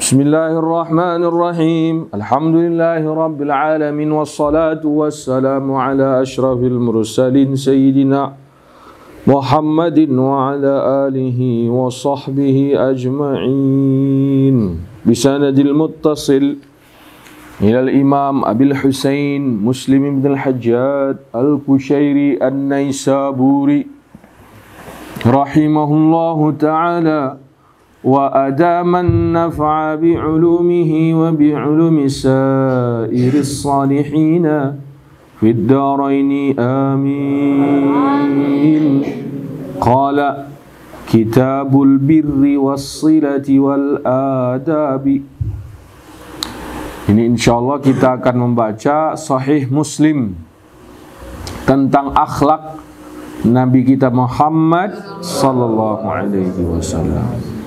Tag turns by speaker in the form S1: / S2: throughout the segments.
S1: Bismillahirrahmanirrahim. Alhamdulillahirabbil alamin wassalatu wassalamu ala asyrafil mursalin sayyidina Muhammadin wa ala alihi wa sahbihi ajma'in. Bisanadil muttasil ila al-imam Abil Husain Muslim ibn al-Hajjaj al-Kushairi an-Naisaburi rahimahullahu ta'ala wa adaman naf'a bi'ulumihi wa bi'ulumi sa'iris salihina fid daraini amin. Qala kitabul birri wassilati wal adabi. Ini insyaallah kita akan membaca Sahih Muslim tentang akhlak Nabi kita Muhammad sallallahu alaihi wasallam.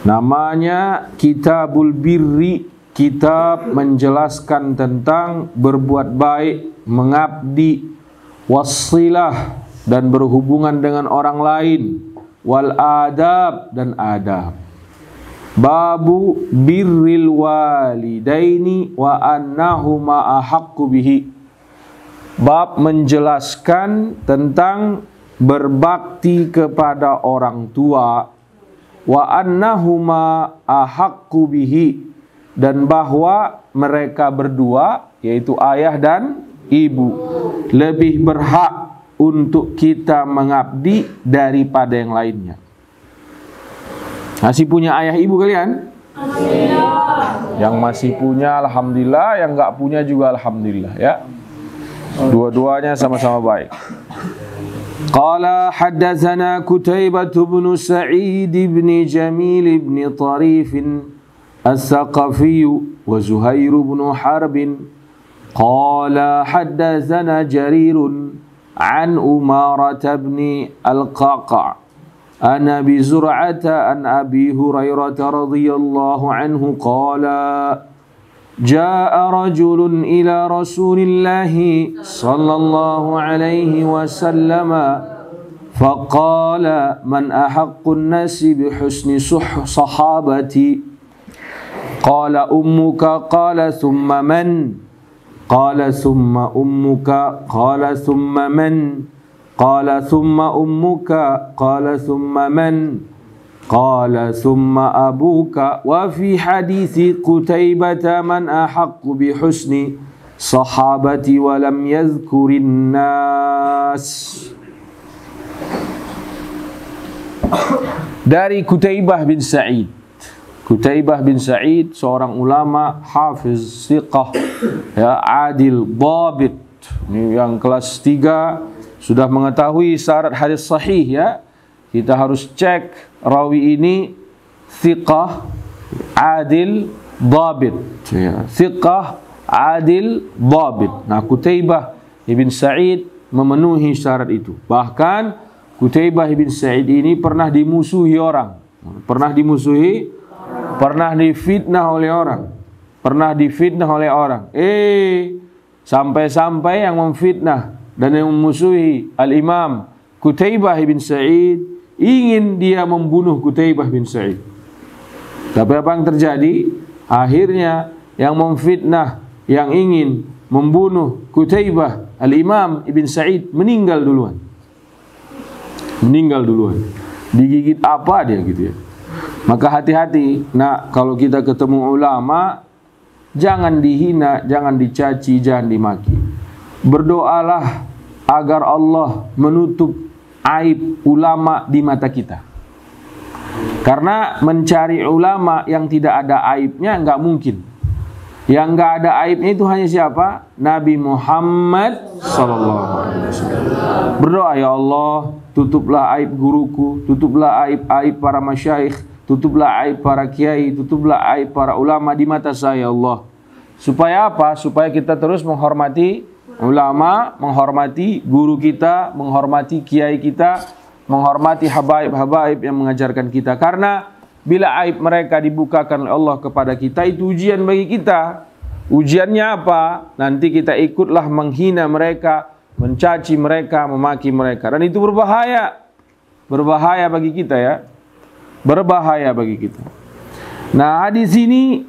S1: Namanya Kitabul Birri, kitab menjelaskan tentang berbuat baik, mengabdi, wassilah dan berhubungan dengan orang lain, wal adab dan adab. Babu birril walidaini wa annahuma ahaqqu bihi. Bab menjelaskan tentang berbakti kepada orang tua, wa annahuma ahaqqu bihi, dan bahwa mereka berdua, yaitu ayah dan ibu, lebih berhak untuk kita mengabdi daripada yang lainnya. Masih punya ayah ibu kalian? Alhamdulillah. Yang masih punya alhamdulillah, yang enggak punya juga alhamdulillah ya. Dua-duanya sama-sama baik. Qala haddatsana Qutaibah bin Sa'id bin Jamil bin Tarif As-Saqafi wa Zuhair bin Harb. Qala haddatsana Jarir an Umarah bin Al-Qaqa' an Abi Zur'ata an Abi Hurairah radhiyallahu anhu qala jaa rajulun ila Rasulillahi sallallahu alaihi wasallam faqala man ahaqqun nasi bihusni sahabati qala ummuka qala thumma man qala thumma ummuka qala thumma man qala thumma ummuka qala thumma man qala thumma abuka. Wa fi hadithi Qutaibah man ahaqqu bi husni sahabati wa lam yadhkurin nas. Dari Qutaibah bin Sa'id. Qutaibah bin Sa'id seorang ulama, hafiz, thiqah, ya, adil, dhabit. Ini yang kelas 3 sudah mengetahui syarat hadis sahih ya. Kita harus cek rawi ini thiqah, adil, dhabit ya. Thiqah, adil, dhabit. Nah, Qutaibah bin Sa'id memenuhi syarat itu. Bahkan Qutaibah bin Sa'id ini pernah dimusuhi orang. Pernah dimusuhi, pernah difitnah oleh orang. Pernah difitnah oleh orang. Sampai-sampai yang memfitnah dan yang memusuhi Al-Imam Qutaibah bin Sa'id ingin dia membunuh Qutaibah bin Sa'id. Tapi apa yang terjadi? Akhirnya yang memfitnah, yang ingin membunuh Qutaibah, Al-Imam Ibn Sa'id, meninggal duluan. Meninggal duluan. Digigit apa dia gitu ya. Maka hati-hati. Nah, kalau kita ketemu ulama, jangan dihina, jangan dicaci, jangan dimaki. Berdoalah agar Allah menutup aib ulama di mata kita. Karena mencari ulama yang tidak ada aibnya enggak mungkin. Yang enggak ada aibnya itu hanya siapa? Nabi Muhammad sallallahu alaihi wasallam. Berdoa, ya Allah, tutuplah aib guruku, tutuplah aib para masyayikh, tutuplah aib para kiai, tutuplah aib para ulama di mata saya, ya Allah. Supaya apa? Supaya kita terus menghormati ulama, menghormati guru kita, menghormati kiai kita, menghormati habaib-habaib yang mengajarkan kita. Karena bila aib mereka dibukakan oleh Allah kepada kita, itu ujian bagi kita. Ujiannya apa? Nanti kita ikutlah menghina mereka, mencaci mereka, memaki mereka. Dan itu berbahaya. Berbahaya bagi kita ya. Berbahaya bagi kita. Nah, hadis ini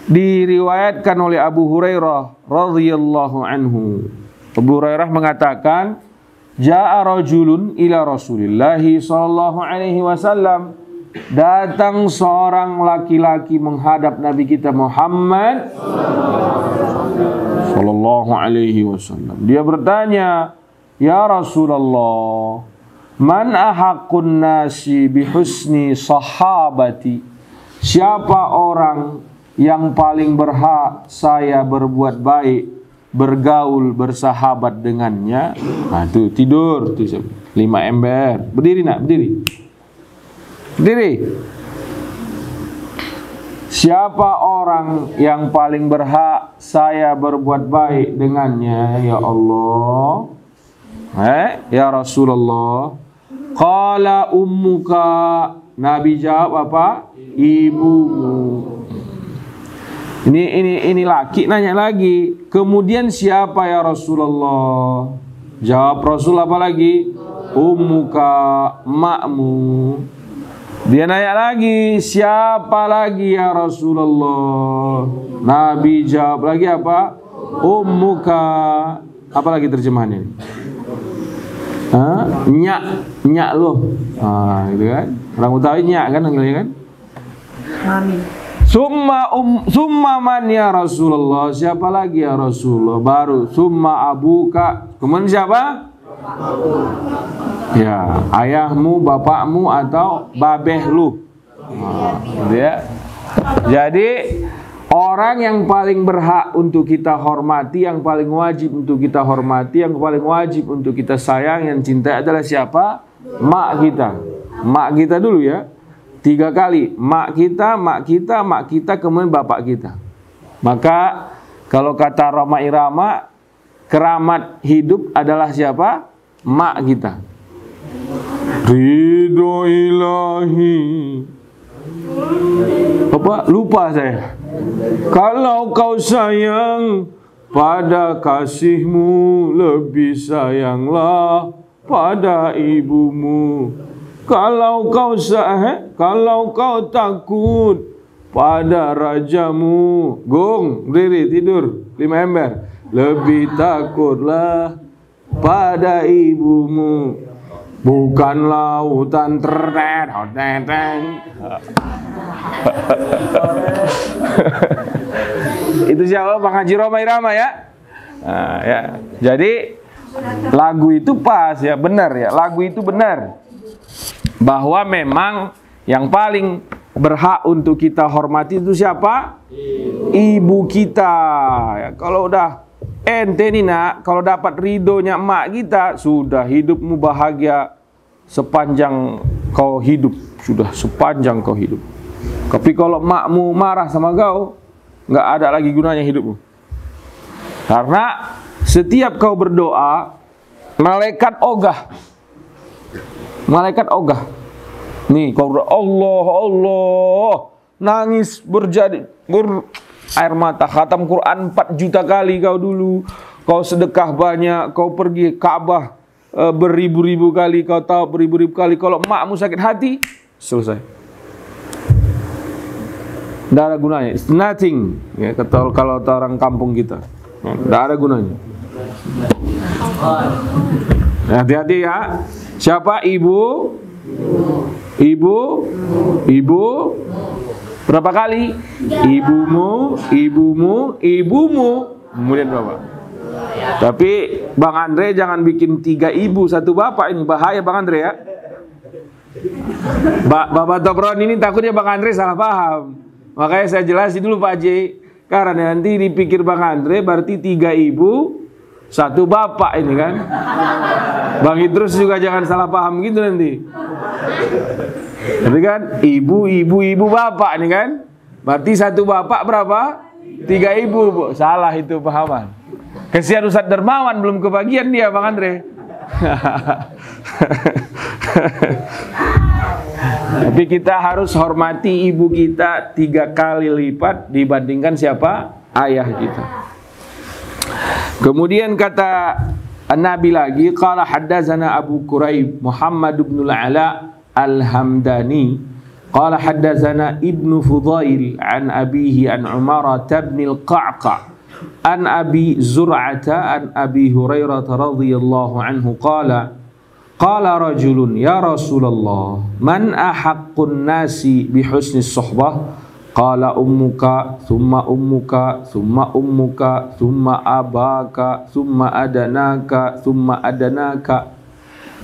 S1: diriwayatkan oleh Abu Hurairah radhiyallahu anhu. Abu Hurairah mengatakan, "Ja'a rajulun ila Rasulillah sallallahu alaihi wasallam." Datang seorang laki-laki menghadap Nabi kita Muhammad sallallahu alaihi wasallam. Dia bertanya, "Ya Rasulullah, man ahaqqun nasi bihusni sahabati?" Siapa orang yang paling berhak saya berbuat baik, bergaul, bersahabat dengannya? Nah, tuh tidur tuh 5 ember. Berdiri nak, berdiri. Berdiri. Siapa orang yang paling berhak saya berbuat baik dengannya, ya Allah? Ya Rasulullah. Qala ummuka. Nabi jawab apa? Ibumu. Ini laki nanya lagi. Kemudian siapa ya Rasulullah? Jawab Rasul apa lagi? Ummuka, makmu. Dia nanya lagi, siapa lagi ya Rasulullah? Nabi jawab lagi apa? Ummuka. Apa lagi terjemahannya? Nyak loh. Gitu kan? Orang Betawi nyak kan namanya kan? Mami. Summa man ya Rasulullah. Siapa lagi ya Rasulullah? Baru summa abuka. Kemudian siapa? Ya, ayahmu, bapakmu atau babeh lu. Gitu ya. Jadi orang yang paling berhak untuk kita hormati, yang paling wajib untuk kita hormati, yang paling wajib untuk kita sayang, yang cintai adalah siapa? Mak kita. Mak kita dulu ya. 3 kali. Mak kita, mak kita, mak kita, kemudian bapak kita. Maka kalau kata Roma Irama, keramat hidup adalah siapa? Mak kita. Ridho ilahi. Apa? Lupa saya. Kalau kau sayang pada kasihmu, lebih sayanglah pada ibumu. Kalau kau takut pada rajamu, gong, diri tidur 5 ember. Lebih takutlah pada ibumu. Bukan lautan terteteng. Itu siapa? Bang Haji Roma Irama ya? Nah, ya. Jadi lagu itu pas ya, benar ya. Lagu itu benar. Bahwa memang yang paling berhak untuk kita hormati itu siapa? Ibu kita. Ya, kalau udah ente nih nak, kalau dapat ridhonya emak kita, sudah hidupmu bahagia sepanjang kau hidup. Sudah sepanjang kau hidup. Tapi kalau emakmu marah sama kau, nggak ada lagi gunanya hidupmu. Karena setiap kau berdoa, malaikat ogah. Malaikat ogah. Nih kau berdoa, Allah, Allah, nangis air mata, khatam Quran 4 juta kali kau dulu. Kau sedekah banyak, kau pergi Ka'bah beribu-ribu kali, kau tahu beribu-ribu kali. Kalau emakmu sakit hati, selesai. Tidak ada gunanya. It's nothing. Ya, kalau orang kampung kita, tidak ada gunanya. Hati-hati ya. Siapa? Ibu. Ibu. Ibu. Berapa kali? Ibumu, ibumu, ibumu. Kemudian berapa? Tapi Bang Andre jangan bikin 3 ibu 1 bapak, ini bahaya Bang Andre ya. Bapak Topron ini takutnya Bang Andre salah paham. Makanya saya jelasin dulu Pak J. Karena nanti dipikir Bang Andre berarti 3 ibu 1 bapak ini kan. Bang Idrus juga jangan salah paham gitu nanti. Tapi kan ibu bapak nih kan. Berarti 1 bapak berapa? 3 ibu. Salah itu pahaman. Kesian Ustadz Dermawan belum kebagian dia Bang Andre. Tapi kita harus hormati ibu kita 3 kali lipat dibandingkan siapa? Ayah kita. Kemudian kata Nabi lagi, qala haddazana Abu Quraib Muhammad bin Al-Ala Al-Hamdani Qala haddatsana Ibnu Fudail an abihi an Umarah bin al-Qa'qa' an Abi Zur'ata an Abi Hurairah radhiyallahu anhu qala qala rajulun ya Rasulullah man ahaqqun nasi bi husni suhbah qala ummuka thumma ummuka thumma ummuka thumma abaka thumma adanaka thumma adanaka.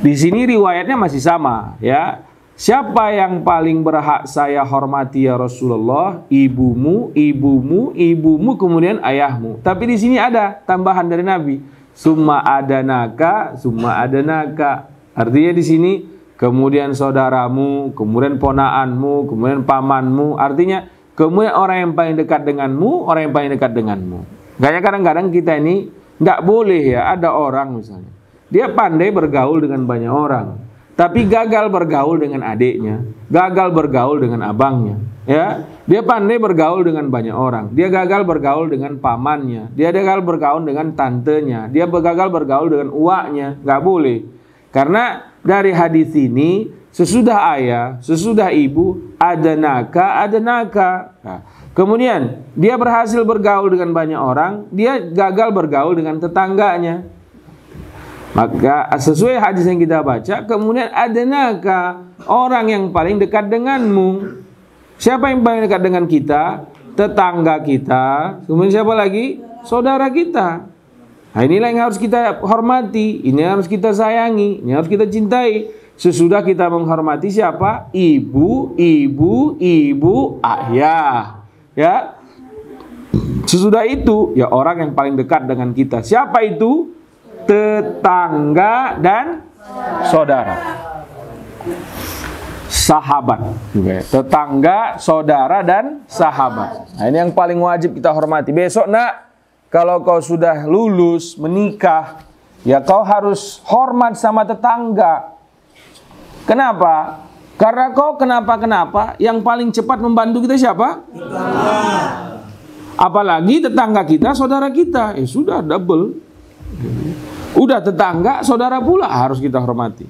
S1: Di sini riwayatnya masih sama ya. Siapa yang paling berhak saya hormati ya Rasulullah? Ibumu, ibumu, ibumu, kemudian ayahmu. Tapi di sini ada tambahan dari Nabi. Summa adanaka, summa adanaka. Artinya di sini kemudian saudaramu, kemudian ponaanmu, kemudian pamanmu. Artinya kemudian orang yang paling dekat denganmu, orang yang paling dekat denganmu. Kayaknya kadang-kadang kita ini nggak boleh ya, ada orang misalnya. Dia pandai bergaul dengan banyak orang. Tapi gagal bergaul dengan adiknya, gagal bergaul dengan abangnya, ya. Dia pandai bergaul dengan banyak orang. Dia gagal bergaul dengan pamannya, dia gagal bergaul dengan tantenya, dia gagal bergaul dengan uaknya. Nggak boleh. Karena dari hadis ini, sesudah ayah, sesudah ibu, ada naka. Nah, kemudian dia berhasil bergaul dengan banyak orang, dia gagal bergaul dengan tetangganya. Maka sesuai hadis yang kita baca, kemudian adanaka, orang yang paling dekat denganmu. Siapa yang paling dekat dengan kita? Tetangga kita. Kemudian siapa lagi? Saudara kita. Nah, inilah yang harus kita hormati, ini harus kita sayangi, ini harus kita cintai. Sesudah kita menghormati siapa? Ibu, ibu, ibu, ayah. Ya. Sesudah itu, ya orang yang paling dekat dengan kita. Siapa itu? Tetangga dan saudara, sahabat juga ya. Tetangga, saudara dan sahabat. Nah, ini yang paling wajib kita hormati. Besok nak, kalau kau sudah lulus menikah, ya kau harus hormat sama tetangga. Kenapa? Karena kau kenapa-kenapa yang paling cepat membantu kita siapa? Tetangga. Apalagi tetangga kita, saudara kita. Sudah double. Udah tetangga, saudara pula harus kita hormati.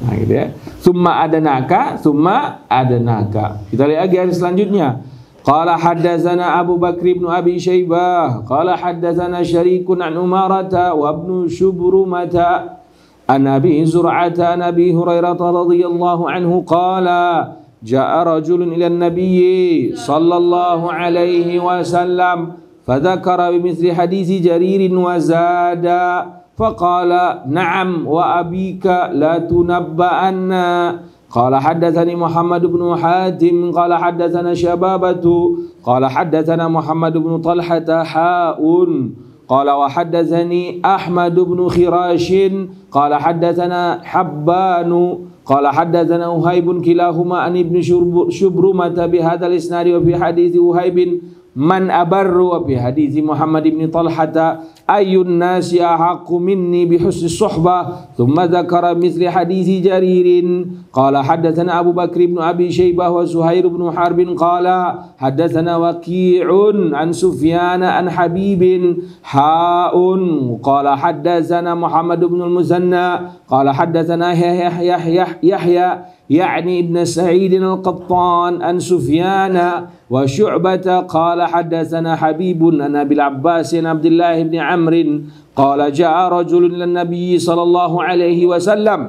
S1: Nah, gitu ya. Summa adanaka, summa adanaka. Kita lihat lagi hadis selanjutnya. Qala haddatsana Abu Bakr bin Abi Syaibah, qala haddatsana Syarikun an Umarata wa ibnu Shubrumata an Abi Zur'ata an Abi Hurairah radhiyallahu anhu qala jaa rajulun ila an-nabiy sallallahu alaihi wasallam fadzakara bimithli hadits Jarir wa zada faqala na'am wa abika la tunabba'anna. Qala haddatsani Muhammad bin Hatim qala haddatsana Syababatu qala haddatsana Muhammad bin Talhah haun qala wa haddatsani Ahmad bin Khirash qala haddatsana Habbanu qala haddatsana Uhaib kilahuma an ibn Shubrumah bi hadzal isnad wa fi hadits Uhaib man abarru wa fi hadits Muhammad bin Talhah ayyun nasi ahaqqu minni bi husni suhbah thumma dzakara mithli hadits Jaririn qala haddatsana Abu Bakr bin Abi Syaibah wa Zuhair bin Harb qala haddatsana Waqi'un an Sufyan an Habibin haun qala haddatsana Muhammad bin al-Muzanna qala haddatsana Yahya يعني ابن سعيد القطان عن سفيان وشعبة قال حدثنا حبيب عن أبي العباس عن عبد الله بن عمرو قال جاء رجل إلى النبي صلى الله عليه وسلم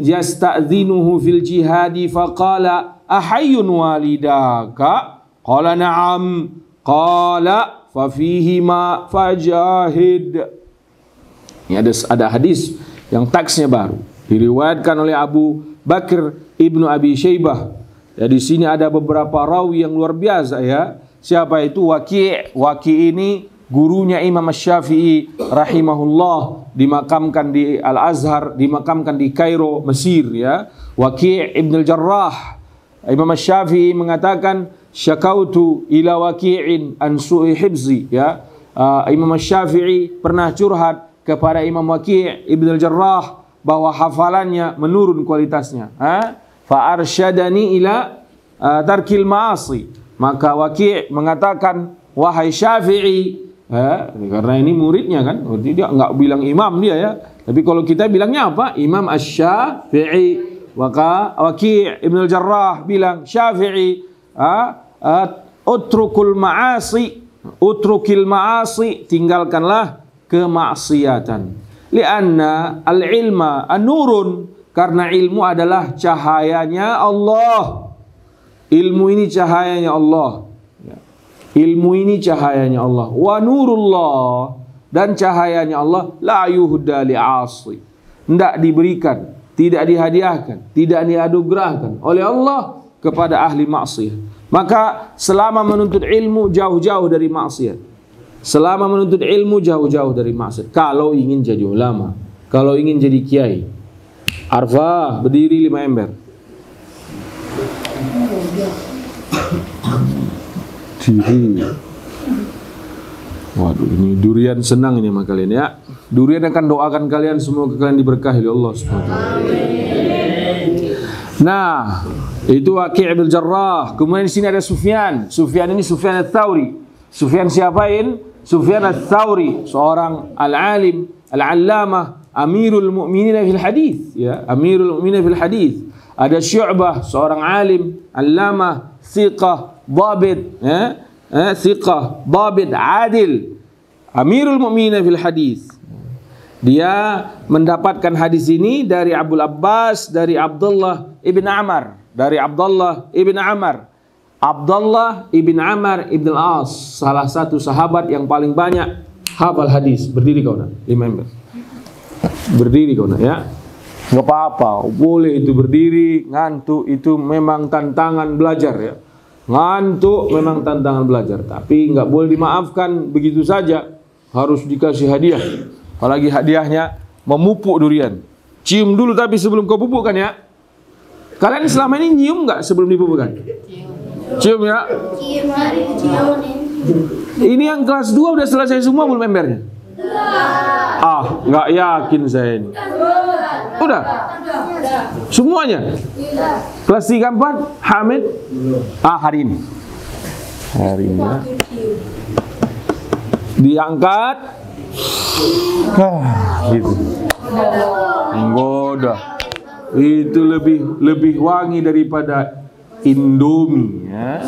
S1: يستأذنه في الجهاد فقال أحي والداك قال نعم قال ففيهما فجاهد. Ini ada hadis yang teksnya baru, diriwayatkan oleh Abu Bakr ibnu Abi Syaibah. Ya, di sini ada beberapa rawi yang luar biasa ya. Siapa itu? Waqi'. Waqi' ini gurunya Imam Syafi'i rahimahullah, dimakamkan di Al-Azhar, dimakamkan di Kairo, Mesir ya. Waqi' ibn al-Jarrah. Imam Syafi'i mengatakan syakautu ila Waqi'in an su'i hibzi ya. Imam Syafi'i pernah curhat kepada Imam Waqi' ibn al-Jarrah bahwa hafalannya menurun kualitasnya. Fa arsyadani ila tarkil ma'asi. Maka Waqi' mengatakan, wahai Syafi'i, karena ini muridnya kan, dia enggak bilang imam dia ya. Tapi kalau kita bilangnya apa? Imam Asy-Syafi'i. Maka Waki' Ibn al-Jarrah bilang, Syafi'i, utrukul ma'asi, tinggalkanlah kemaksiatan. Lianna al-ilma an-nurun, karena ilmu adalah cahayanya Allah. Ilmu ini cahayanya Allah. Ilmu ini cahayanya Allah. Wa nurullah, dan cahayanya Allah la yuhda li'asi, tidak diberikan, tidak dihadiahkan, tidak dianugerahkan oleh Allah kepada ahli maksiat. Maka selama menuntut ilmu, jauh-jauh dari maksiat. Selama menuntut ilmu, jauh-jauh dari maksiat. Kalau ingin jadi ulama, kalau ingin jadi kiai, Arfah, berdiri 5 ember. Diri. Waduh, ini durian senang ini sama kalian ya. Durian akan doakan kalian semua, kalian diberkahi oleh Allah SWT. Nah, itu Waki' Ibn al-Jarrah. Kemudian di sini ada Sufyan. Sufyan ini Sufyan al-Thawri. Sufyan siapain? Sufyan al-Thawri, seorang al-alim, al-allamah, Amirul Mu'minin fil hadis, ya, Amirul Mu'minin fil hadis. Ada Syu'bah, seorang alim, allamah, thiqah, dhabit, thiqah, dhabit, adil, Amirul Mu'minin fil hadis. Dia mendapatkan hadis ini dari Abdul Abbas, dari Abdullah ibn Amr, dari Abdullah ibn Amr. Abdullah ibn Amr ibn al-As, salah satu sahabat yang paling banyak hafal hadis. Berdiri kau nak, 5 ember. Berdiri kau nak ya. Enggak apa-apa, boleh itu berdiri, ngantuk itu memang tantangan belajar ya. Ngantuk memang tantangan belajar, tapi enggak boleh dimaafkan begitu saja. Harus dikasih hadiah. Apalagi hadiahnya memupuk durian. Cium dulu tapi sebelum kau pupukkan ya. Kalian selama ini nyium enggak sebelum dipupukkan? Cium ya. Ini yang kelas 2 udah selesai semua belum embernya? Nggak yakin saya ini. Udah? Semuanya? Kelas 3, 4, Hamid? Hari ini. Hari ini ya. Diangkat. Gitu. Ngoda. Itu lebih wangi daripada Indomie ya.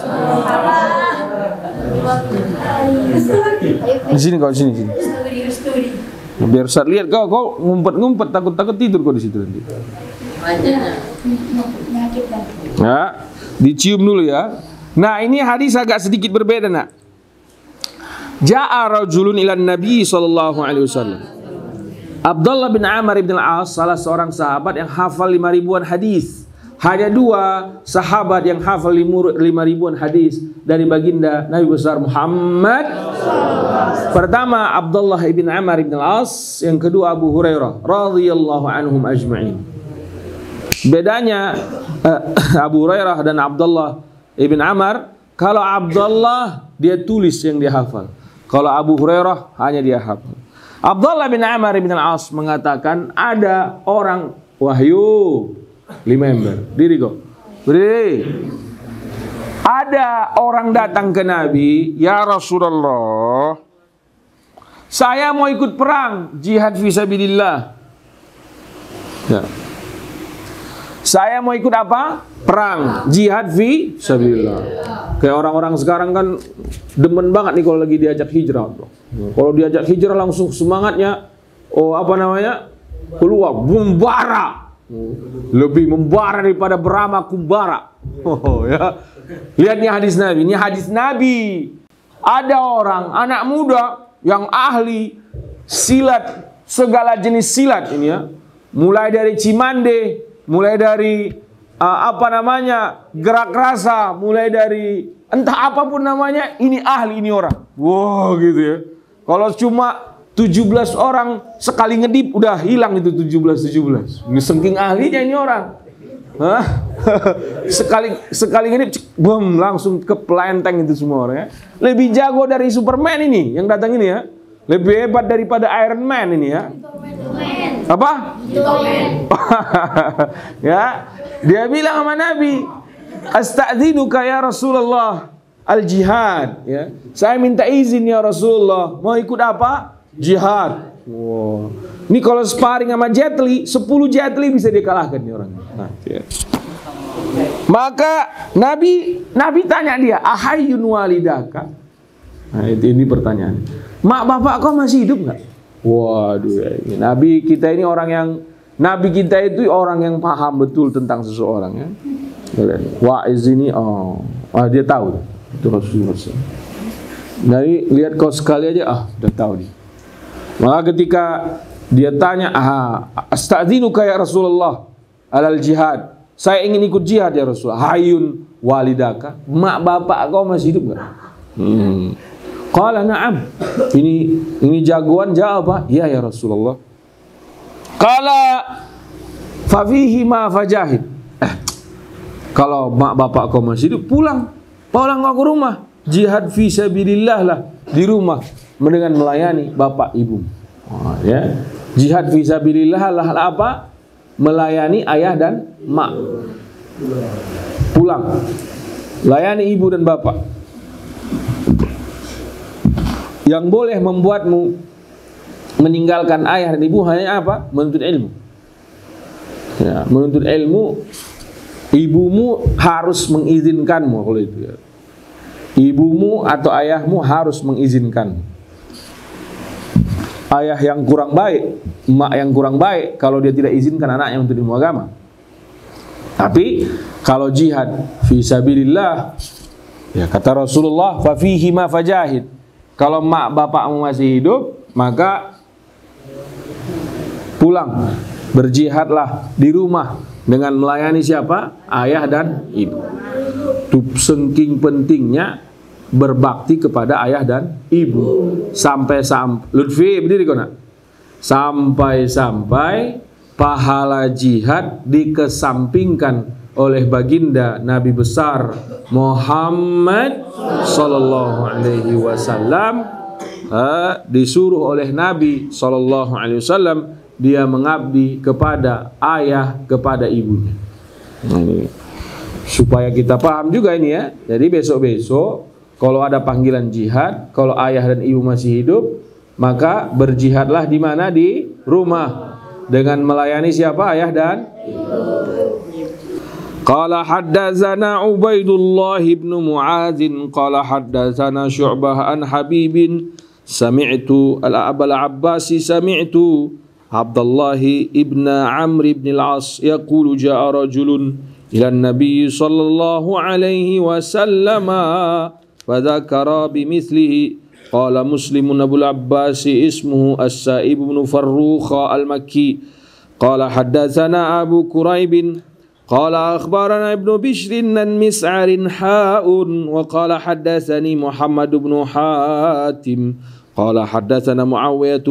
S1: Di sini kau, sini. Biar Ustaz lihat kau ngumpet-ngumpet, takut tidur kau di situ nanti. Ya, dicium dulu ya. Nah, ini hadis agak sedikit berbeda nak. Ja'a rajulun ila Nabi sallallahu alaihi wasallam. Abdullah bin Amr bin al-As, salah seorang sahabat yang hafal 5 ribuan hadis. Hanya 2 sahabat yang hafal 5 ribuan hadis dari baginda Nabi besar Muhammad. Pertama Abdullah ibn Amr ibn al-As, yang kedua Abu Hurairah radhiyallahu anhum ajma'in. Bedanya Abu Hurairah dan Abdullah ibn Amr, kalau Abdullah dia tulis yang dia hafal. Kalau Abu Hurairah hanya dia hafal. Abdullah bin Amr ibn al-As mengatakan ada orang wahyu 5 ember. Diri kok. Berdiri. Ada orang datang ke Nabi, ya Rasulullah, saya mau ikut perang, jihad fisabilillah. Ya. Saya mau ikut apa? Perang, jihad fisabilillah. Kayak orang-orang sekarang kan demen banget nih kalau lagi diajak hijrah. Kalau diajak hijrah langsung semangatnya, keluar, bumbara. Lebih membara daripada Brahma Kumbara. Ya. Lihat nih hadis Nabi. Ini hadis Nabi. Ada orang, anak muda yang ahli silat, segala jenis silat ini ya. Mulai dari Cimande, mulai dari gerak rasa, mulai dari entah apapun namanya, ini ahli ini orang. Wow gitu ya. Kalau cuma 17 orang sekali ngedip udah hilang itu 17. Ini saking ahlinya ini orang. sekali ngedip boom, langsung ke pelenteng itu semua orang ya. Lebih jago dari Superman ini yang datang ini ya. Lebih hebat daripada Iron Man ini ya. Apa? Ya, dia bilang sama Nabi, "Asta'dzinuka ya Rasulullah al-jihad." Ya. Saya minta izin ya Rasulullah, mau ikut apa? Jihad. Wow. Ini kalau sparring sama Jet Li, 10 Jet Li bisa dikalahkan nih orang. Nah, ya. Maka Nabi tanya dia, ahayyun walidaka? Nah, ini pertanyaan. Mak bapak kau masih hidup nggak? Waduh, ya. Nabi kita itu orang yang paham betul tentang seseorang ya. Waiz ini, dia tahu itu Rasulullah. Dari lihat kau sekali aja, udah tahu dia. Maka ketika dia tanya, astadzinuka ya Rasulullah alal jihad. Saya ingin ikut jihad ya Rasulullah. Hayyun walidaka? Mak bapak kau masih hidup nggak? Qala na'am. Ini jagoan jawab apa? Iya ya Rasulullah. Qala fa fihi ma fajahid. Kalau mak bapak kau masih hidup, pulang kau ke rumah. Jihad fi sabilillah lah di rumah dengan melayani bapak ibu. Ya. Jihad fi sabilillah lah apa? Melayani ayah dan mak. Pulang. Layani ibu dan bapak. Yang boleh membuatmu meninggalkan ayah dan ibu hanya apa? Menuntut ilmu. Ya, menuntut ilmu, ibumu harus mengizinkanmu kalau itu ya. Ibumu atau ayahmu harus mengizinkan. Ayah yang kurang baik, emak yang kurang baik kalau dia tidak izinkan anaknya untuk ilmu agama. Tapi kalau jihad fi sabilillah, ya kata Rasulullah, fa fihi ma fajahid. Kalau mak bapakmu masih hidup, maka pulang, berjihadlah di rumah dengan melayani siapa? Ayah dan ibu. Itu saking pentingnya berbakti kepada ayah dan ibu. Sampai Lutfi berdiri kau nak. Sampai pahala jihad dikesampingkan oleh baginda Nabi besar Muhammad sallallahu alaihi wasallam, disuruh oleh Nabi sallallahu alaihi wasallam dia mengabdi kepada ayah, kepada ibunya. Nah, ini supaya kita paham juga ini ya. Jadi besok-besok kalau ada panggilan jihad, kalau ayah dan ibu masih hidup, maka berjihadlah di mana? Di rumah dengan melayani siapa? Ayah dan ibu. Qala haddatsana Ubaidullah ibn Mu'adz qala haddatsana Syu'bah an Habibin sami'tu al-Abul Abbas sami'tu Abdullah ibn Amr ibn al-As yaqulu ja'a rajulun ila an-nabiy sallallahu alaihi wasallam fadzakara bimithlihi qala Muslimun Abul Abbas ismuhu As-Sa'ib ibn Farrukh al-Makki qala haddatsana Abu Quraib qala akhbarana Ibnu Bishr an Mis'ar ha'un wa qala haddatsani Muhammad ibn Hatim qala haddatsana Muawiyah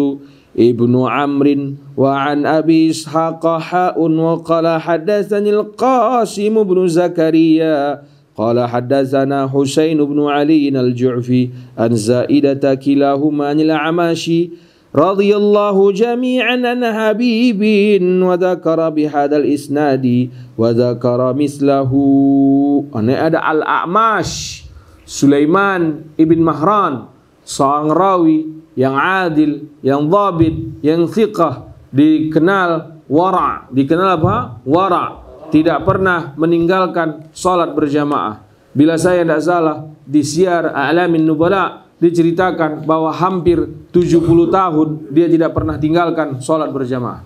S1: ibnu Amr wa an Abi Ishaq ha'un wa qala haddatsani Al-Qasim ibn Zakaria qala haddatsana Husain ibn Ali al-Ju'fi an Zaidah kilahuma anil Amashi radhiyallahu jami'an an Habibin wa dzakara bihadzal isnadi wa dzakara mislahu. Ada Al-A'mash Sulaiman ibn Mahran, seorang rawi yang adil, yang dhabit, yang thiqah, dikenal wara'. Dikenal apa? Wara'. Tidak pernah meninggalkan salat berjamaah. Bila saya tidak salah di Syiar A'lamin Nubala diceritakan bahwa hampir 70 tahun dia tidak pernah tinggalkan sholat berjamaah.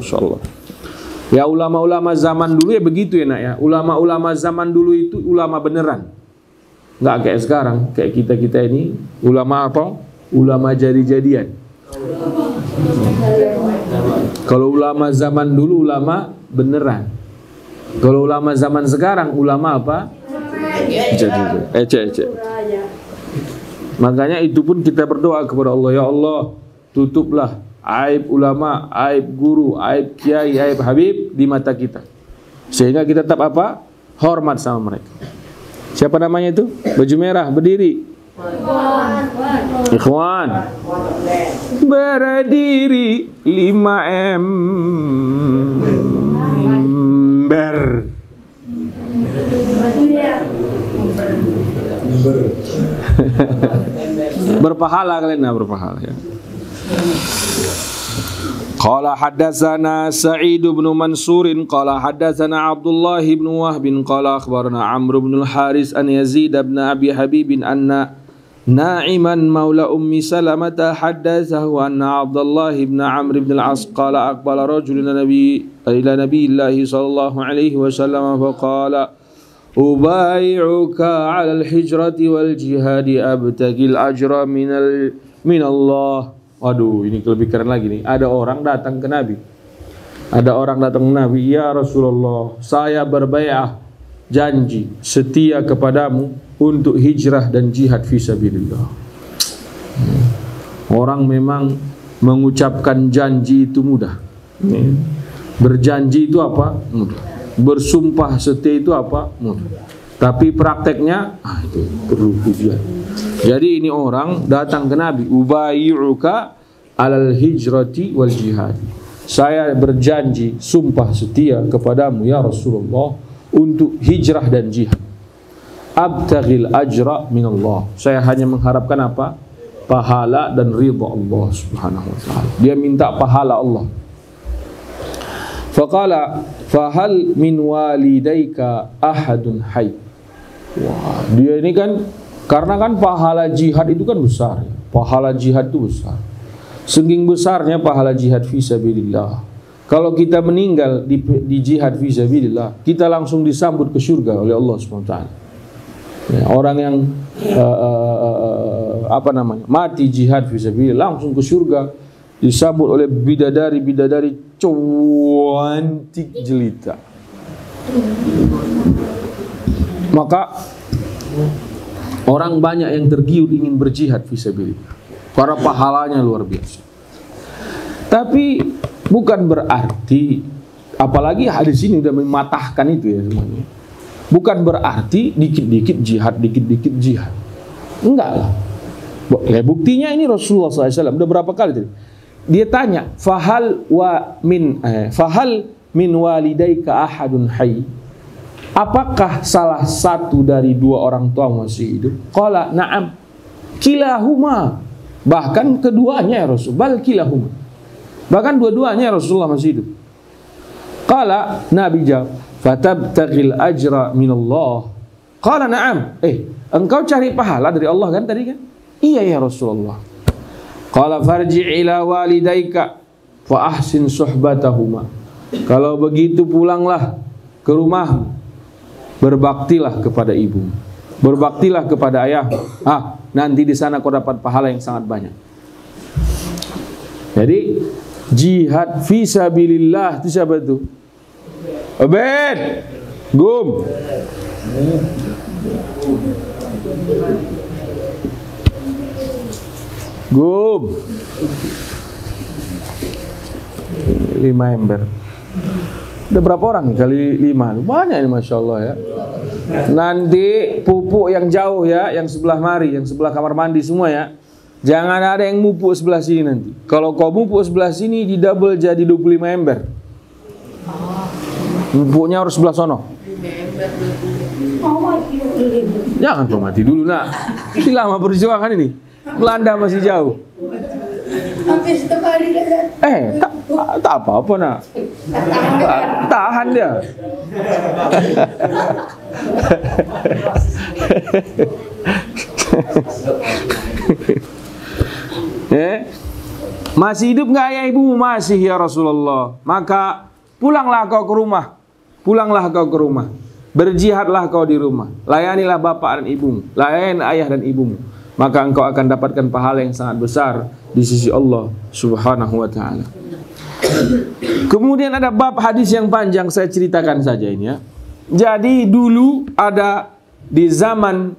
S1: Masyaallah. Ya ulama-ulama zaman dulu ya begitu ya nak ya. Ulama-ulama zaman dulu itu ulama beneran. Nggak kayak sekarang, kayak kita ini ulama apa? Ulama jadi-jadian. Kalau ulama zaman dulu ulama beneran. Kalau ulama zaman sekarang ulama apa? Ecek. Makanya itu pun kita berdoa kepada Allah, ya Allah, tutuplah aib ulama, aib guru, aib kiai, aib habib di mata kita. Sehingga kita tetap apa? Hormat sama mereka. Siapa namanya itu? Baju merah, berdiri. Ikhwan. Berdiri 5 ember. Berpahala kalian, berpahala ya. Qala haddatsana Sa'id bin Mansur qala haddatsana Abdullah bin Wahb qala akhbarana Amr bin al-Haris an Yazid bin Abi Habib anna Na'iman maula Ummi Salamah haddatsahu anna Abdullah bin Amr bin al-As qala aqbala rajulun ila Nabiillah sallallahu alaihi wasallam faqala ubai'uka 'ala al-hijrati wal jihadi abtagil ajra min Allah. Waduh, ini lebih keren lagi nih. Ada orang datang ke Nabi. Ya Rasulullah, saya berbai'ah, janji setia kepadamu untuk hijrah dan jihad fisabilillah. Orang memang mengucapkan janji itu mudah. Berjanji itu apa? Mudah. Bersumpah setia itu apa? Mudah. Tapi prakteknya itu perlu ujian. Jadi ini orang datang ke Nabi, ubai'uka 'alal hijrati wal jihad. Saya berjanji, sumpah setia kepadamu ya Rasulullah untuk hijrah dan jihad. Abtaghil ajra minallah. Saya hanya mengharapkan apa? Pahala dan ridha Allah Subhanahu wa taala. Dia minta pahala Allah. Faqala fahal min walidayka ahadun hayy. Wah, dia ini kan karena kan pahala jihad itu kan besar. Pahala jihad itu besar. Saking besarnya pahala jihad fisabilillah. Kalau kita meninggal di jihad fisabilillah, kita langsung disambut ke surga oleh Allah SWT. Ya, orang yang mati jihad fisabilillah langsung ke surga, disambut oleh bidadari-bidadari cantik jelita. Maka orang banyak yang tergiur ingin berjihad fisabilillah karena pahalanya luar biasa. Tapi bukan berarti, apalagi hadis ini sudah mematahkan itu ya semuanya. Bukan berarti dikit-dikit jihad. Enggak lah. Ya, buktinya ini Rasulullah SAW udah berapa kali tadi dia tanya, fahal min walidayka ahadun hayy. Apakah salah satu dari dua orang tua masih hidup? Qala na'am. Kilahuma. Bahkan keduanya ya Rasul. Bal kilahuma. Bahkan dua-duanya Rasulullah masih hidup. Qala, Nabi jawab, fatabtaghil ajra minallah. Qala na'am. Engkau cari pahala dari Allah kan tadi kan? Iya ya Rasulullah. Qala farji' ila walidayka fa ahsin suhbatahuma. Kalau begitu pulanglah ke rumahmu. Berbaktilah kepada ibu, berbaktilah kepada ayah. Nanti di sana kau dapat pahala yang sangat banyak. Jadi jihad fisabilillah itu siapa itu? Abed, Gum. Gum. 5 ember. Udah berapa orang kali 5? Banyak ini Masya Allah ya. Nanti pupuk yang jauh ya, yang sebelah mari, yang sebelah kamar mandi semua ya. Jangan ada yang mupuk sebelah sini nanti. Kalau kau mupuk sebelah sini di double jadi 25 ember. Mupuknya harus sebelah sono. Jangan kau mati dulu nak. Ini lama perjuangan ini. Belanda masih jauh. Tak apa-apa nak. Tahan dia. Masih hidup nggak ayah ibumu? Masih ya Rasulullah. Maka pulanglah kau ke rumah. Pulanglah kau ke rumah. Berjihadlah kau di rumah. Layanilah bapak dan ibumu. Layani ayah dan ibumu. Maka engkau akan dapatkan pahala yang sangat besar di sisi Allah Subhanahu wa ta'ala. Kemudian ada bab hadis yang panjang, saya ceritakan saja ini ya. Jadi dulu ada di zaman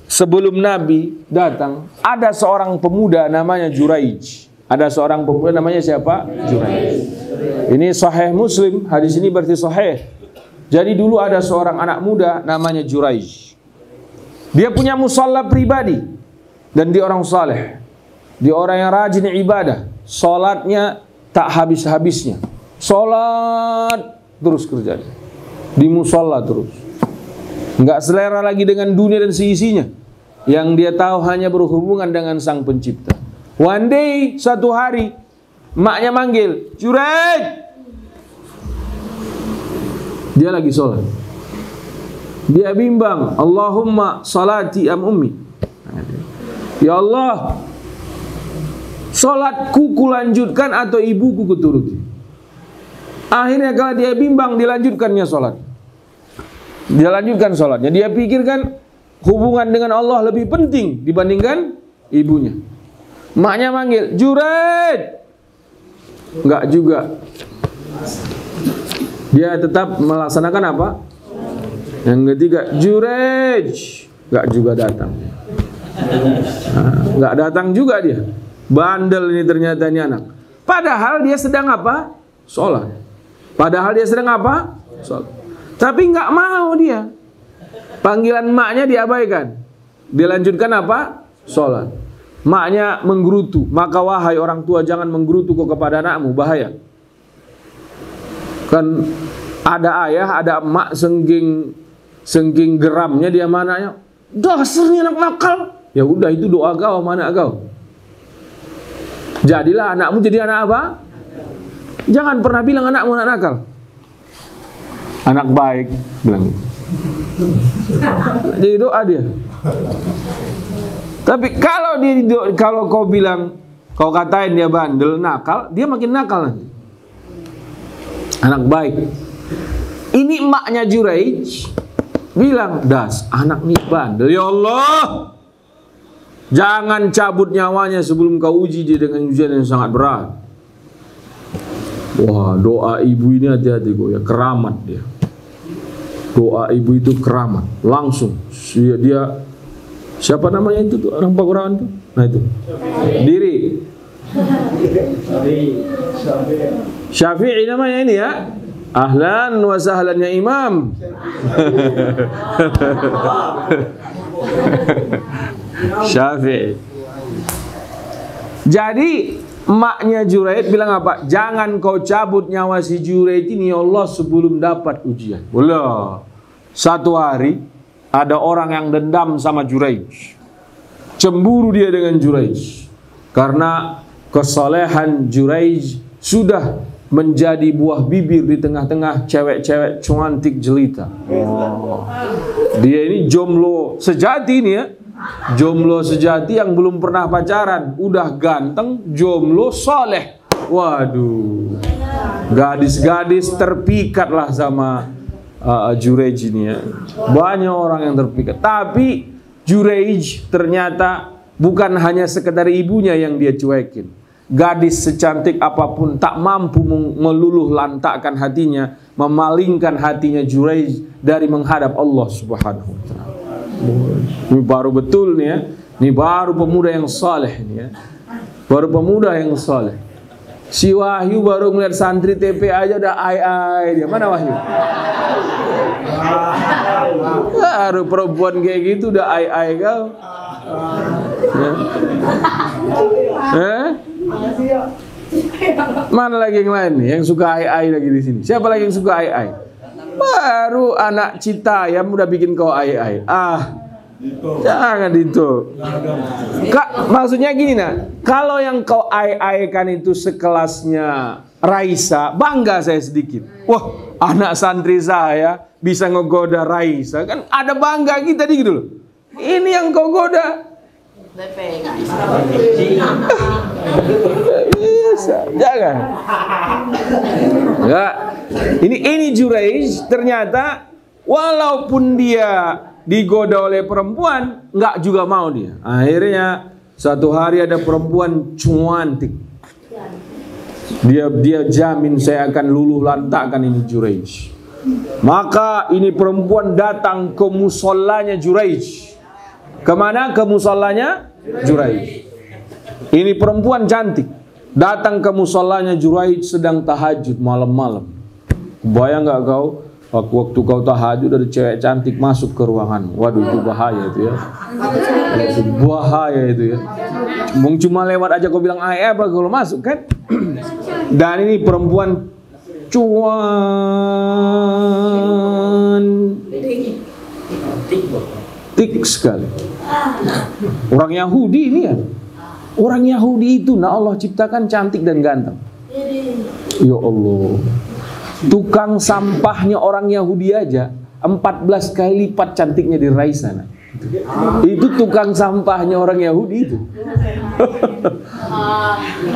S1: sebelum Nabi datang, ada seorang pemuda namanya Juraij. Ada seorang pemuda namanya siapa? Juraij. Ini sahih Muslim, hadis ini berarti sahih. Jadi dulu ada seorang anak muda namanya Juraij. Dia punya musalla pribadi. Dan dia orang saleh. Dia orang yang rajin ibadah. Salatnya tak habis-habisnya. Salat terus kerjanya. Di musalla terus. Enggak selera lagi dengan dunia dan seisinya. Yang dia tahu hanya berhubungan dengan Sang Pencipta. One day, suatu hari, maknya manggil, Juraij. Dia lagi sholat. Dia bimbang, Allahumma salati am ummi. Ya Allah, sholatku kulanjutkan atau ibuku kuturuti. Akhirnya kalau dia bimbang, dilanjutkannya sholat. Dia lanjutkan sholatnya. Dia pikirkan hubungan dengan Allah lebih penting dibandingkan ibunya. Maknya manggil, Juraij. Enggak juga. Dia tetap melaksanakan apa? Yang ketiga, Juraij. Enggak juga datang. Enggak datang juga dia. Bandel ini ternyata ini anak. Padahal dia sedang apa? Sholat. Padahal dia sedang apa? Sholat. Tapi enggak mau dia. Panggilan maknya diabaikan. Dilanjutkan apa? Sholat. Maknya menggerutu. Maka wahai orang tua, jangan menggerutu kau kepada anakmu, bahaya. Kan ada ayah, ada emak sengking geramnya dia mananya. Dasarnya anak nakal. Ya udah, itu doa kau sama anak kau. Jadilah anakmu jadi anak apa? Jangan pernah bilang anakmu anak nakal. Anak baik, bilang. Jadi doa dia. Tapi kalau kau bilang, kau katain dia bandel, nakal, dia makin nakal nanti. Anak baik. Ini emaknya Juraij bilang, das, anak nih bandel. Ya Allah, jangan cabut nyawanya sebelum kau uji dia dengan ujian yang sangat berat. Wah, doa ibu ini hati-hati kok ya, keramat dia. Doa ibu itu keramat, langsung dia siapa namanya itu tuh orang Pakurawan tuh? Nah itu Diri Syafi'i namanya ini ya. Ahlan wa sahlan ya Imam. Syafi'i. Jadi emaknya Juraij bilang apa? Jangan kau cabut nyawa si Juraij ini ya Allah sebelum dapat ujian. Wallah. Satu hari ada orang yang dendam sama Juraij. Cemburu dia dengan Juraij. Karena kesalehan Juraij sudah menjadi buah bibir di tengah-tengah cewek-cewek cantik jelita. Oh. Dia ini jomblo sejati nih ya. Jomblo sejati yang belum pernah pacaran, udah ganteng, jomblo, soleh. Waduh, gadis-gadis terpikat lah sama Juraij ini ya. Banyak orang yang terpikat. Tapi Juraij ternyata bukan hanya sekedar ibunya yang dia cuekin. Gadis secantik apapun tak mampu meluluh lantakkan hatinya, memalingkan hatinya Juraij dari menghadap Allah Subhanahu wa taala. Ini baru betul nih ya. Ini baru pemuda yang saleh nih ya. Baru pemuda yang saleh. Si Wahyu baru melihat santri TP aja udah ai-ai dia. Mana Wahyu? Baru perempuan kayak gitu udah ai-ai kau. Ya. Mana lagi yang lain nih yang suka ai-ai lagi di sini? Siapa lagi yang suka ai-ai? Baru anak Citayam udah bikin kau ai-ai. Jangan itu. Maksudnya gini nak, kalau yang kau ai-aikan itu sekelasnya Raisa, bangga saya sedikit. Wah, anak santri saya bisa ngegoda Raisa, kan ada bangga kita gitu loh. Ini yang kau goda. Bisa, jangan. Enggak. Ini Juraij ternyata walaupun dia digoda oleh perempuan, enggak juga mau dia. Akhirnya satu hari ada perempuan cantik. Dia jamin saya akan luluh lantakkan ini Juraij. Maka ini perempuan datang ke musallanya Juraij. Kemana? Ke musallanya Juraij. Ini perempuan cantik datang ke musallanya Juraij sedang tahajud malam-malam. Bayang nggak kau? Waktu kau tahajud ada cewek cantik masuk ke ruangan. Waduh, itu bahaya itu ya. Itu bahaya itu ya. Cuma lewat aja kau bilang apa kalau masuk kan? Dan ini perempuan cantik sekali. Orang Yahudi ini ya. Orang Yahudi itu, nah Allah ciptakan cantik dan ganteng. Ya Allah, tukang sampahnya orang Yahudi aja 14 kali lipat cantiknya di Raisa. Itu tukang sampahnya orang Yahudi itu.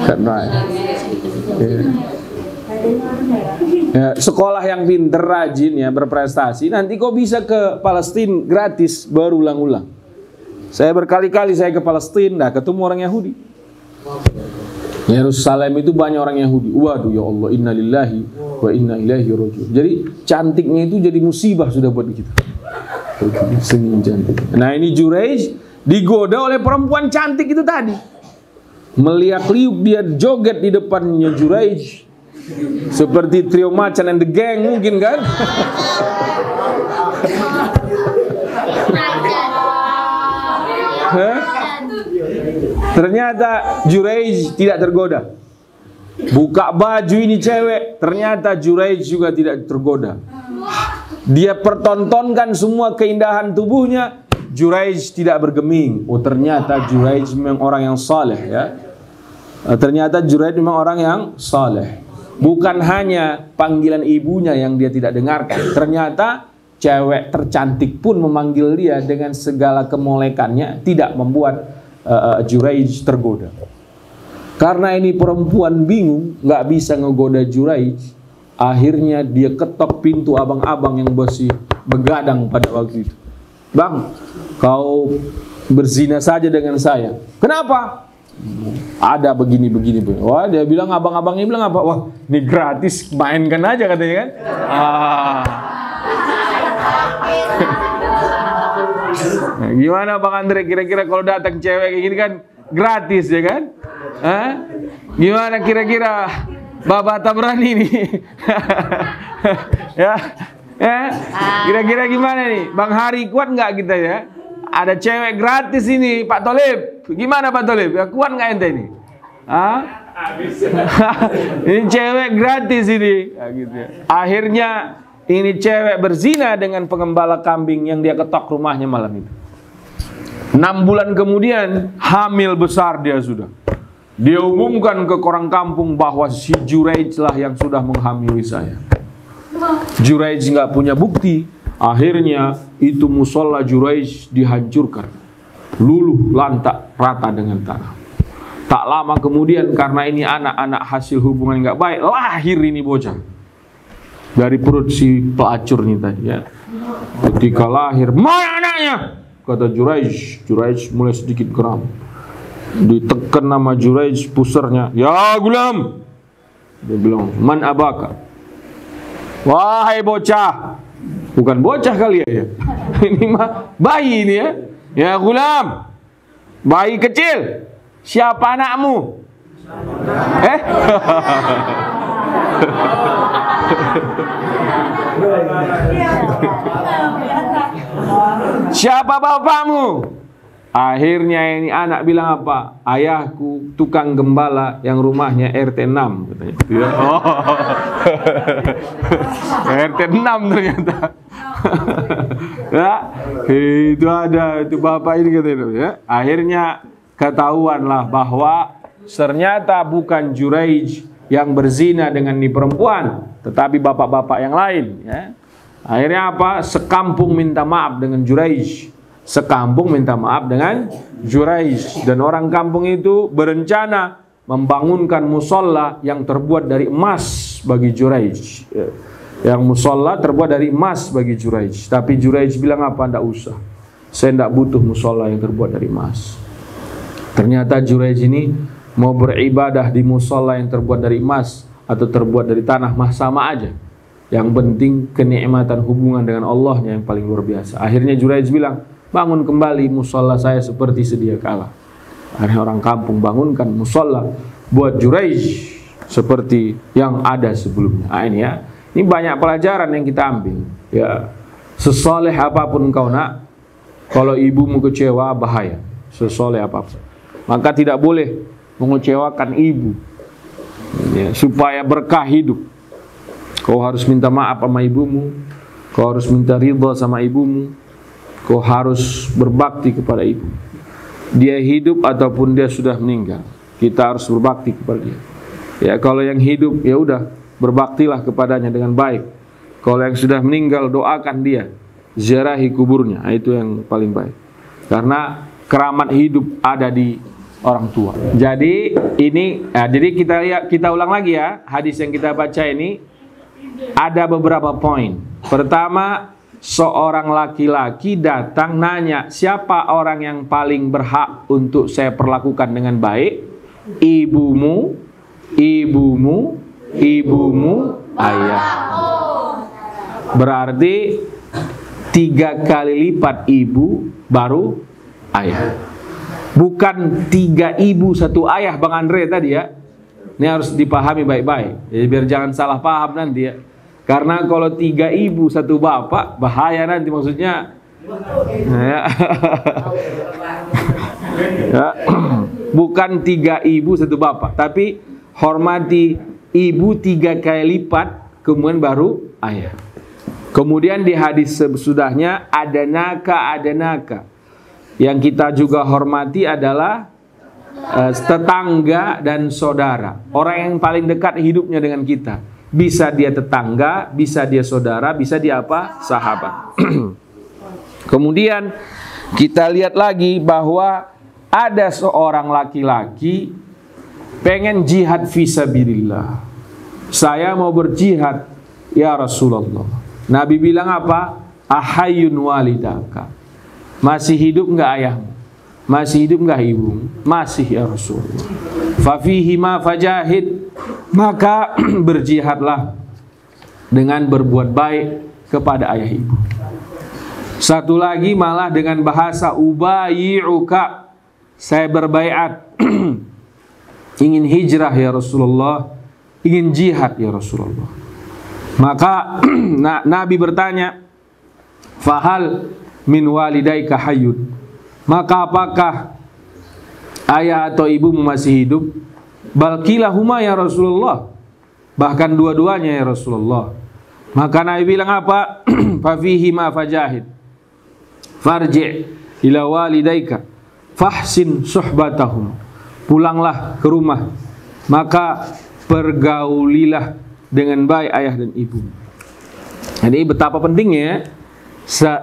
S1: Karena sekolah yang pinter, rajin ya, berprestasi, nanti kok bisa ke Palestina gratis berulang-ulang. Saya berkali-kali saya ke Palestina, ketemu orang Yahudi. Yerusalem itu banyak orang Yahudi. Waduh, ya Allah, innalillahi wa inna ilaihi raji'un. Jadi cantiknya itu jadi musibah sudah buat kita. Senyum cantik. Nah, ini Juraij digoda oleh perempuan cantik itu tadi. Meliak-liuk dia joget di depannya Juraij. Seperti Trio Macan and the Gang mungkin kan? Ternyata Juraij tidak tergoda. Buka baju ini cewek, ternyata Juraij juga tidak tergoda. Dia pertontonkan semua keindahan tubuhnya, Juraij tidak bergeming. Oh, ternyata Juraij memang orang yang saleh ya. Ternyata Juraij memang orang yang saleh. Bukan hanya panggilan ibunya yang dia tidak dengarkan. Ternyata cewek tercantik pun memanggil dia dengan segala kemolekannya, tidak membuat Juraij tergoda. Karena ini perempuan bingung, nggak bisa ngegoda Juraij. Akhirnya dia ketok pintu abang-abang yang masih begadang pada waktu itu. Bang, kau berzina saja dengan saya. Kenapa? Ada begini-begini. Wah, dia bilang, abang-abangnya bilang apa? Wah, ini gratis, mainkan aja katanya kan. Nah, gimana Bang Andre, kira-kira kalau datang cewek kayak gini kan gratis ya kan? Gimana kira-kira Bapak Tabrani nih? Ya, kira-kira gimana nih? Bang Hari kuat nggak kita ya? Ada cewek gratis ini, Pak Tolib. Gimana Pak Tolib? Ya, kuat nggak ente ini? Ini cewek gratis ini. Ya, gitu ya. Akhirnya ini cewek berzina dengan pengembala kambing yang dia ketok rumahnya malam itu. 6 bulan kemudian hamil besar dia sudah. Dia umumkan ke orang kampung bahwa si Juraij lah yang sudah menghamili saya. Juraij nggak punya bukti. Akhirnya itu musola Juraij dihancurkan, luluh lantak rata dengan tanah. Tak lama kemudian karena ini anak-anak hasil hubungan nggak baik, lahir ini bocah dari perut si pelacur ini tadi ya. Ketika lahir, mana anaknya? Kata Juraij. Juraij mulai sedikit geram. Ditekan nama Juraij pusernya. Ya gulam. Dia bilang, man abaka? Wahai bocah. Bukan bocah kali ya. Ini mah bayi ini ya. Ya gulam. Bayi kecil. Siapa anakmu? Siapa bapakmu? Akhirnya ini anak bilang apa? Ayahku tukang gembala yang rumahnya RT 6 katanya. RT 6 ternyata. Ya, itu ada itu bapak ini katanya ya. Akhirnya ketahuanlah bahwa ternyata bukan Juraij yang berzina dengan ini perempuan, tetapi bapak-bapak yang lain ya. Akhirnya apa? Sekampung minta maaf dengan Juraij. Sekampung minta maaf dengan Juraij. Dan orang kampung itu berencana membangunkan musola yang terbuat dari emas bagi Juraij. Yang musola terbuat dari emas bagi Juraij. Tapi Juraij bilang apa? Tidak usah. Saya tidak butuh musola yang terbuat dari emas. Ternyata Juraij ini mau beribadah di musola yang terbuat dari emas atau terbuat dari tanah mah sama aja. Yang penting kenikmatan hubungan dengan Allahnya yang paling luar biasa. Akhirnya Juraij bilang, bangun kembali musola saya seperti sedia kala. Akhirnya orang kampung bangunkan musola buat Juraij seperti yang ada sebelumnya. Nah, ini ya, ini banyak pelajaran yang kita ambil. Ya, sesoleh apapun kau nak, kalau ibumu kecewa bahaya. Sesoleh apapun, maka tidak boleh mengecewakan ibu. Ya, supaya berkah hidup. Kau harus minta maaf sama ibumu. Kau harus minta ridha sama ibumu. Kau harus berbakti kepada ibu. dia hidup ataupun dia sudah meninggal, kita harus berbakti kepada dia. Ya, kalau yang hidup ya udah berbaktilah kepadanya dengan baik. Kalau yang sudah meninggal, doakan dia, ziarahi kuburnya. Nah, itu yang paling baik. Karena keramat hidup ada di orang tua. Jadi ini, jadi kita ulang lagi ya, hadis yang kita baca ini ada beberapa poin. Pertama, seorang laki-laki datang nanya, siapa orang yang paling berhak untuk saya perlakukan dengan baik? Ibumu, ibumu, ibumu, ayah. Berarti 3 kali lipat ibu baru ayah. Bukan 3 ibu 1 ayah, Bang Andre tadi ya. Ini harus dipahami baik-baik. Jadi biar jangan salah paham nanti ya. Karena kalau 3 ibu 1 bapak, bahaya nanti maksudnya. Ya. Ya. Bukan 3 ibu 1 bapak, tapi hormati ibu 3 kali lipat, kemudian baru ayah. Kemudian di hadis sesudahnya ada naka. Yang kita juga hormati adalah tetangga dan saudara. Orang yang paling dekat hidupnya dengan kita. Bisa dia tetangga, bisa dia saudara, bisa dia apa? Sahabat. Kemudian kita lihat lagi bahwa ada seorang laki-laki pengen jihad fisabilillah. Saya mau berjihad ya Rasulullah. Nabi bilang apa? Ahayyun walidaka. Masih hidup enggak ayahmu? Masih hidup enggak ibumu? Masih ya Rasulullah. Fafihima fajahid. Maka berjihadlah dengan berbuat baik kepada ayah ibu. Satu lagi malah dengan bahasa ubayi'uka. Saya berbaiat. Ingin hijrah ya Rasulullah. Ingin jihad ya Rasulullah. Maka Nabi bertanya, fahal min walidaika hayyun. Maka apakah ayah atau ibumu masih hidup? Balkilahuma ya Rasulullah. Bahkan dua-duanya ya Rasulullah. Maka Nabi bilang apa? Fafihima fajahid. Farji' ila walidaika fahsin suhbatahum. Pulanglah ke rumah, maka pergaulilah dengan baik ayah dan ibu. Jadi betapa pentingnya,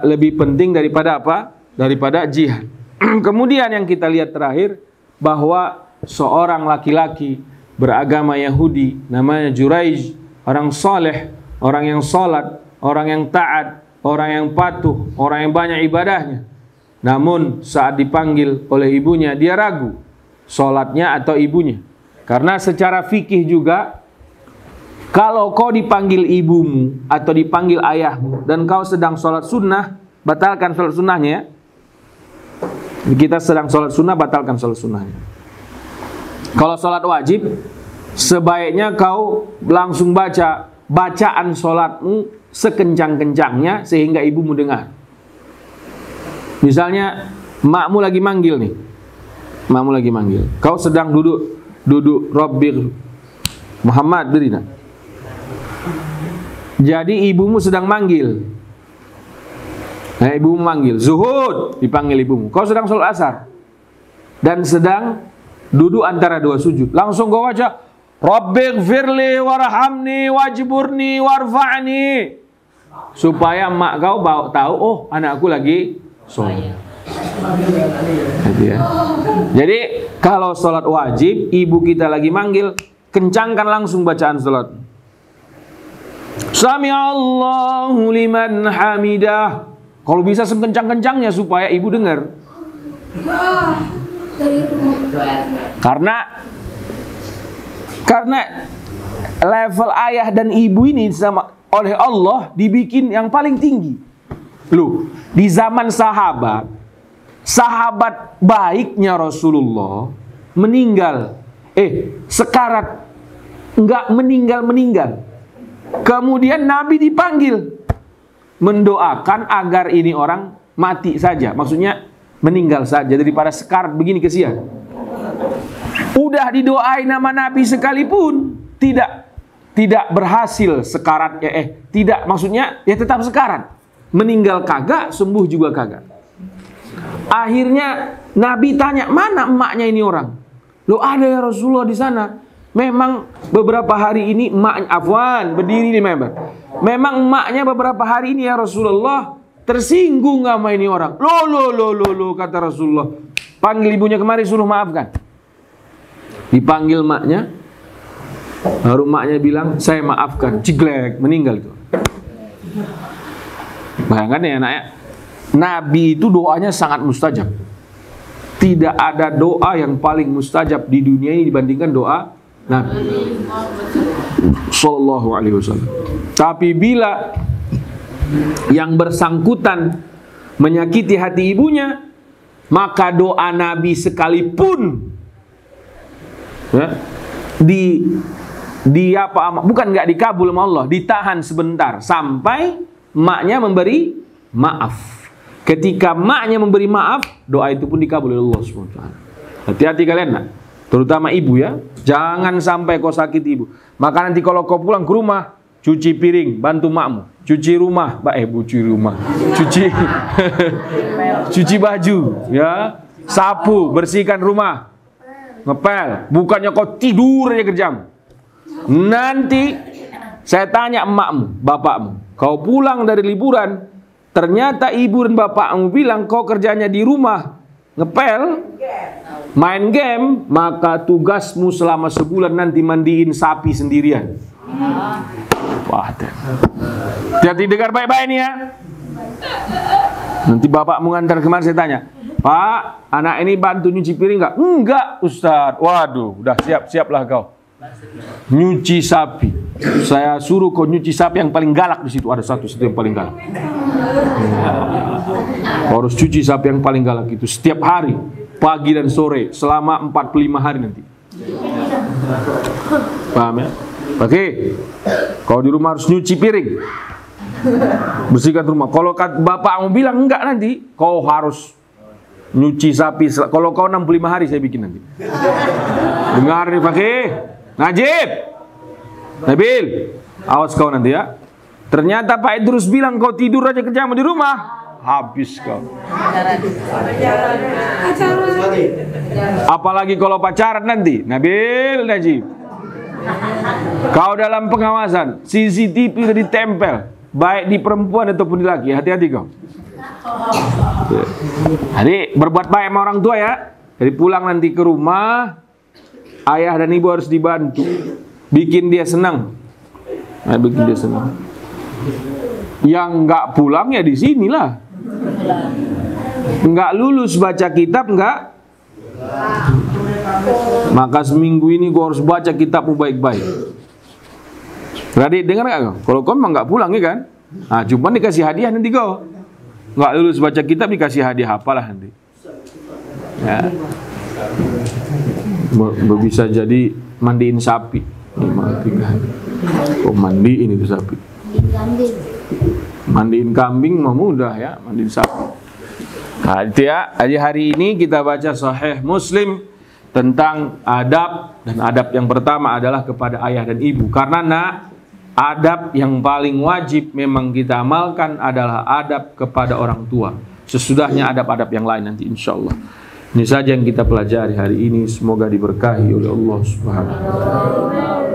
S1: lebih penting daripada apa? Daripada jihad. Kemudian yang kita lihat terakhir, bahwa seorang laki-laki beragama Yahudi, namanya Juraij, orang soleh, orang yang salat, orang yang taat, orang yang patuh, orang yang banyak ibadahnya. Namun saat dipanggil oleh ibunya, dia ragu salatnya atau ibunya. Karena secara fikih juga, kalau kau dipanggil ibumu atau dipanggil ayahmu dan kau sedang sholat sunnah, batalkan sholat sunnahnya ya. Kita sedang sholat sunnah, batalkan sholat sunnahnya. Kalau sholat wajib, sebaiknya kau langsung baca bacaan sholatmu sekencang-kencangnya sehingga ibumu dengar. Misalnya makmu lagi manggil nih, makmu lagi manggil, kau sedang duduk Rabbir Muhammad berinak. Jadi ibumu sedang manggil. Nah, ibumu manggil, Zuhud, dipanggil ibumu. Kau sedang sholat asar dan sedang duduk antara 2 sujud. Langsung kau baca, Rabbighfirli warhamni wajburni warfa'ni. Supaya mak kau tahu, oh anakku lagi sholat. Jadi kalau sholat wajib, ibu kita lagi manggil, kencangkan langsung bacaan sholat. Sami Allahu liman hamidah. Kalau bisa sekencang-kencangnya supaya ibu dengar. Karena level ayah dan ibu ini sama oleh Allah dibikin yang paling tinggi. Loh, di zaman sahabat baiknya Rasulullah meninggal. Sekarat, enggak meninggal. Kemudian Nabi dipanggil mendoakan agar ini orang mati saja. Maksudnya meninggal saja daripada sekarat begini kesian. Udah didoain nama Nabi sekalipun tidak berhasil sekarat tidak, maksudnya ya tetap sekarat. Meninggal kagak, sembuh juga kagak. Akhirnya Nabi tanya, mana emaknya ini orang? Loh, ada ya Rasulullah di sana. Memang beberapa hari ini emak, afwan, berdiri di member. Memang emaknya beberapa hari ini ya Rasulullah tersinggung sama ini orang. Loh, kata Rasulullah. Panggil ibunya kemari, suruh maafkan. Dipanggil emaknya. Baru emaknya bilang, saya maafkan. Ciglek, meninggal itu. Bayangkan ya anaknya, Nabi itu doanya sangat mustajab. Tidak ada doa yang paling mustajab di dunia ini dibandingkan doa Nabi Sallallahu Alaihi Wasallam. Tapi bila yang bersangkutan menyakiti hati ibunya, maka doa Nabi sekalipun ya, bukan nggak dikabul sama Allah, ditahan sebentar sampai maknya memberi maaf. Ketika maknya memberi maaf, doa itu pun dikabul oleh Allah SWT. Hati-hati kalian nak, terutama ibu ya, jangan sampai kau sakit ibu. Maka nanti kalau kau pulang ke rumah, cuci piring, bantu makmu, cuci rumah, cuci baju, ya, sapu, bersihkan rumah, ngepel. Bukannya kau tidur aja kerjamu. Nanti saya tanya emakmu, bapakmu, kau pulang dari liburan, ternyata ibu dan bapakmu bilang kau kerjanya di rumah ngepel, main game, maka tugasmu selama sebulan nanti mandiin sapi sendirian. Wah, jadi dengar baik-baik nih ya. Nanti bapakmu ngantar kemana, saya tanya, Pak, anak ini bantu nyuci piring nggak? Enggak, Ustadz. Waduh, udah siap-siaplah kau. Nyuci sapi. Saya suruh kau nyuci sapi yang paling galak di situ. Ada satu situ yang paling galak. Harus cuci sapi yang paling galak itu setiap hari, pagi dan sore, selama 45 hari nanti. Paham ya? Oke. Kau di rumah harus nyuci piring, bersihkan rumah. Kalau bapakmu bilang enggak, nanti kau harus nyuci sapi. Kalau kau 65 hari saya bikin nanti. Dengar nih Fakih, Najib, Nabil, awas kau nanti ya. Ternyata Pak Idrus bilang kau tidur aja kerjamu di rumah, habis kau. Apalagi kalau pacaran nanti, Nabil, Najib, kau dalam pengawasan, CCTV sudah ditempel, baik di perempuan ataupun di laki. Hati-hati kau. Jadi berbuat baik sama orang tua ya. Jadi pulang nanti ke rumah, ayah dan ibu harus dibantu, bikin dia senang. Bikin dia senang. Yang nggak pulang ya di sinilah. Nggak lulus baca kitab nggak. Maka seminggu ini gua harus baca kitabmu baik-baik. Tadi dengar nggak kau? Kalau kau memang nggak pulang ya kan? Nah, cuma dikasih hadiah nanti kau. Nggak lulus baca kitab dikasih hadiah apalah nanti. Ya. Bisa jadi mandiin sapi. Kok mandiin itu sapi? Mandiin kambing mah mudah ya, mandiin sapi. Nah, itu ya. Jadi hari ini kita baca Sahih Muslim tentang adab, dan adab yang pertama adalah kepada ayah dan ibu. Karena adab yang paling wajib memang kita amalkan adalah adab kepada orang tua. Sesudahnya adab-adab yang lain nanti insyaallah. Ini saja yang kita pelajari hari ini. Semoga diberkahi oleh Allah Subhanahu wa taala.